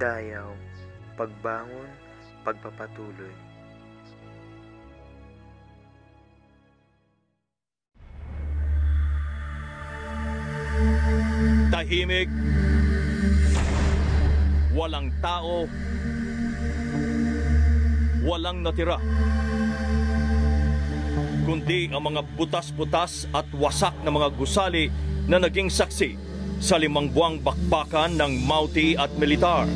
Dayaw, pagbangon, pagpapatuloy. Tahimik, walang tao, walang natira, kundi ang mga butas-butas at wasak na mga gusali na naging saksi sa 5 buwang bakbakan ng Mountie at militar.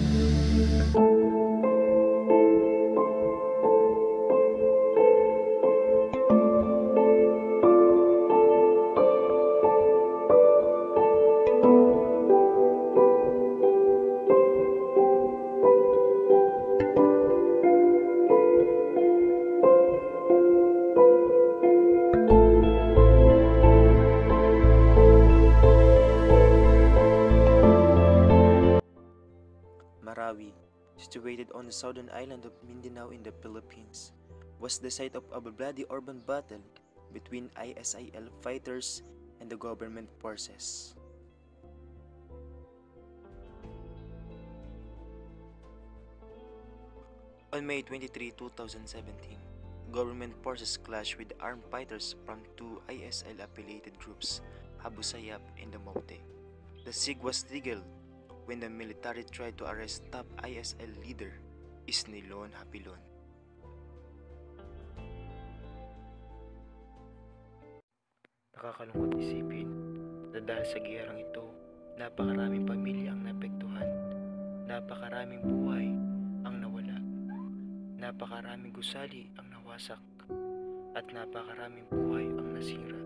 Marawi, situated on the southern island of Mindanao in the Philippines, was the site of a bloody urban battle between ISIL fighters and the government forces. On May 23, 2017, government forces clashed with armed fighters from 2 ISIL-affiliated groups, Abu Sayyaf and the Mountie. The siege was triggered when the military tried to arrest top ISIL leader Isnilon Hapilon. Nakakalungkot isipin na dahil sa giyerang ito, napakaraming pamilya ang naapektuhan, napakaraming buhay ang nawala, napakaraming gusali ang nawasak, at napakaraming buhay ang nasira.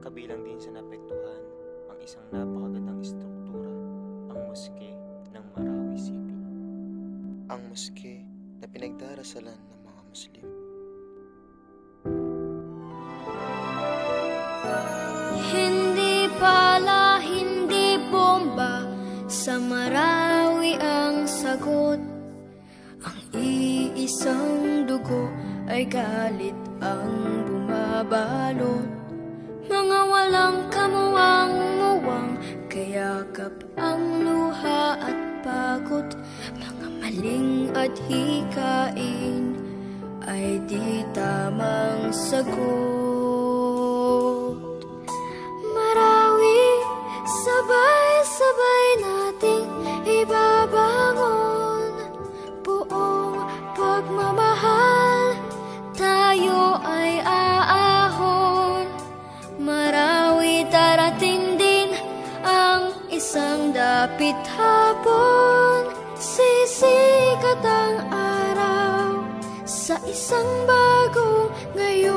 Kabilang din sa naapektuhan ang isang napakagandang istruktura, ang moske ng Marawi City. Ang moske na pinagdarasalan ng mga Muslim. Hindi pala, hindi bomba, sa Marawi ang sagot. Ang iisang dugo ay galit ang bumabalot. Mga walang kamuwang-muwang, kayakap ang luha at pagod. Mga maling at hikain ay di tamang sagot. Marawi, sabay-sabay nating ibabangon. Buong pagmamahal, tayo ay aahon. Marawi, darating din ang isang dapit hapon. Sisikat ang araw sa isang bagong ngayon.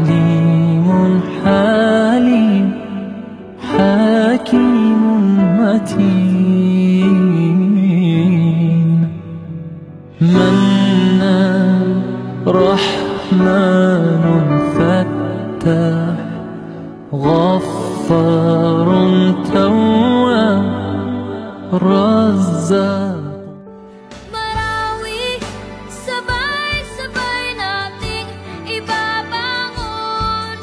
عليم حليم حكيم متين منان رحمن فتاح غفار تواب رزاق Marawi, sabay-sabay nating ibabangon.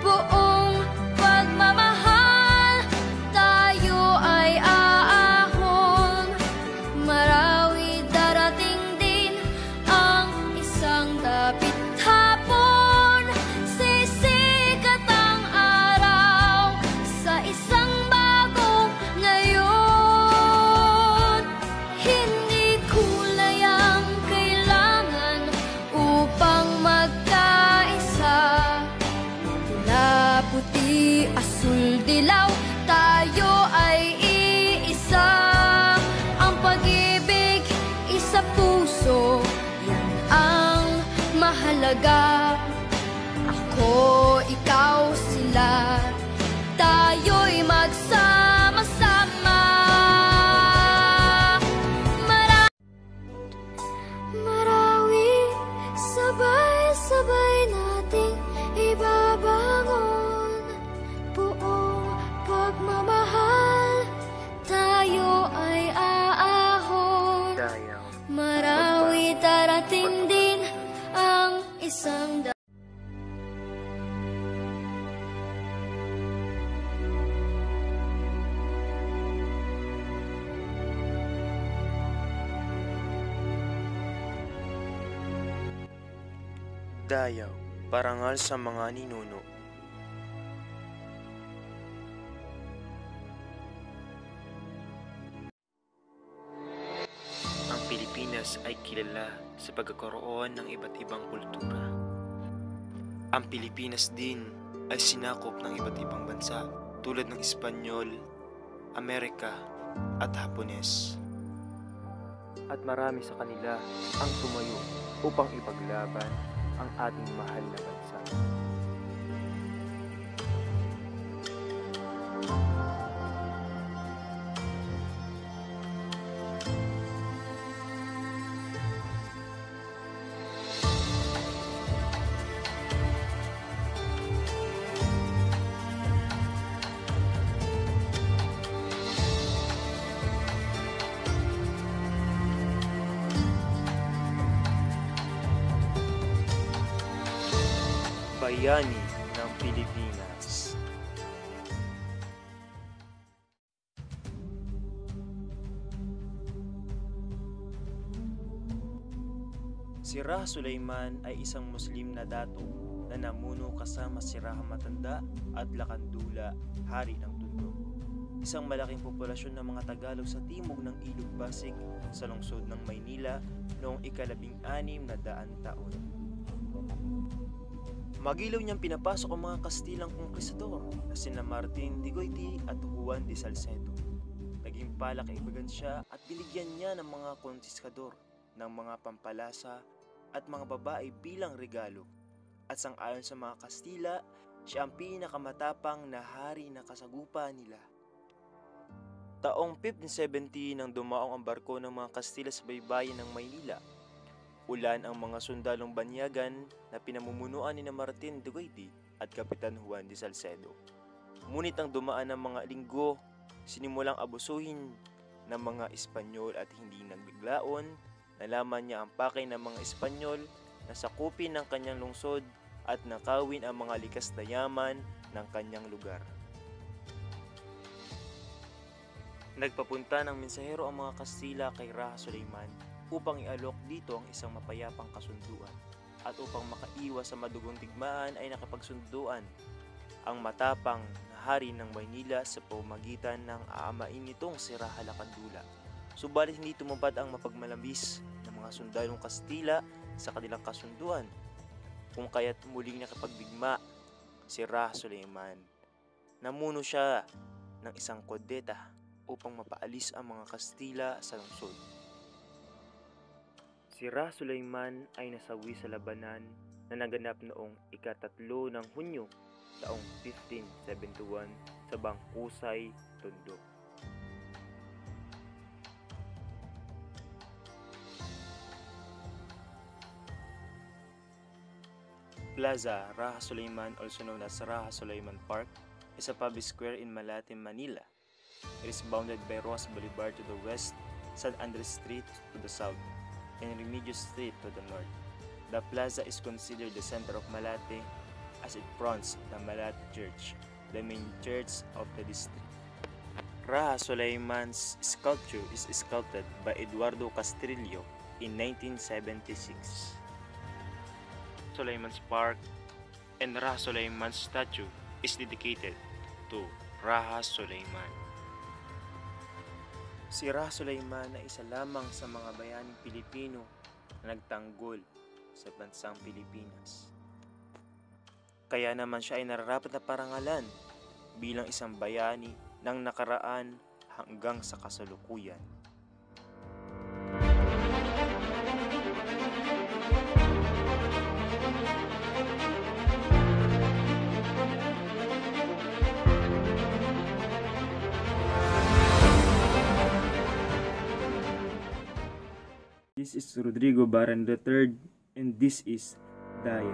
Buong pagmamahal, tayo ay aahon. Marawi, darating din ang isang dapit hapon. Sisikat ang araw sa isang bagong ngayon. Hindi kulay ang kailangan upang magkaisa. Pula, puti, asul, dilaw, tayo ay iisa. Ang pag-ibig, isa puso, yan ang mahalaga. Ako, ikaw, sila, tayo'y magsama-sama. Marawi, sabay-sabay nating ibabangon. Buong pagmamahal, tayo ay aahon. Dayaw, Marawi, darating din ang isang Dayaw, parangal sa mga ninuno. ang Pilipinas ay kilala sa pagkakaroon ng iba't ibang kultura. Ang Pilipinas din ay sinakop ng iba't ibang bansa tulad ng Espanyol, Amerika at Hapones. At marami sa kanila ang tumayo upang ipaglaban ang ating mahal na bansa. Bayani ng Pilipinas. Si Rah Sulaiman ay isang Muslim na dato na namuno kasama si Rah Matanda at Lakandula, hari ng Tondo. Isang malaking populasyon ng mga Tagalog sa timog ng Ilog Pasig sa lungsod ng Maynila noong ika-1600 taon. Magilaw niyang pinapasok ang mga Kastilang kongkistador na sina Martin de Goiti at Juan de Salcedo. Naging palakaibigan siya at binigyan niya ng mga konkiskador ng mga pampalasa at mga babae bilang regalo. At sang-ayon sa mga Kastila, siya ang pinakamatapang na hari na kasagupa nila. Taong 1570 nang dumaong ang barko ng mga Kastila sa baybayin ng Maynila. Ulan ang mga sundalong banyagan na pinamumunuan ni Martin de Goiti at Kapitan Juan de Salcedo. Ngunit ang dumaan ng mga linggo, sinimulang abusuhin ng mga Espanyol at hindi nagbiglaon. Nalaman niya ang pakay ng mga Espanyol na sakupin ng kanyang lungsod at nakawin ang mga likas na yaman ng kanyang lugar. Nagpapunta ng mensahero ang mga Kastila kay Rah Sulaiman upang ialok dito ang isang mapayapang kasunduan, at upang makaiwas sa madugong digmaan ay nakipagsunduan ang matapang na hari ng Maynila sa pamamagitan ng aamain nitong si Rah Lakandula. Subalit hindi tumupad ang mapagmalambis ng mga sundalong Kastila sa kanilang kasunduan, kung kaya't muling nakipagdigma si Rah Sulaiman. Namuno siya ng isang kodeta upang mapaalis ang mga Kastila sa lungsod. Si Rah Sulaiman ay nasawi sa labanan na na naganap noong ika-3 ng Hunyo taong 1571 sa Bangkusay, Tondo. Plaza Raha Sulaiman, also known as Raha Sulaiman Park, is a public square in Malate, Manila. It is bounded by Ross Boulevard to the west, San Andres Street to the south, and Remedios Street to the north. The plaza is considered the center of Malate as it fronts the Malate Church, the main church of the district. Raha Sulaiman's sculpture is sculpted by Eduardo Castrillo in 1976. Sulaiman's Park and Raha Sulaiman's statue is dedicated to Raha Sulaiman. Si Raha Sulaiman ay isa lamang sa mga bayaning Pilipino na nagtanggol sa bansang Pilipinas. Kaya naman siya ay nararapat na parangalan bilang isang bayani ng nakaraan hanggang sa kasalukuyan. This is Rodrigo Baran III, and this is Dial.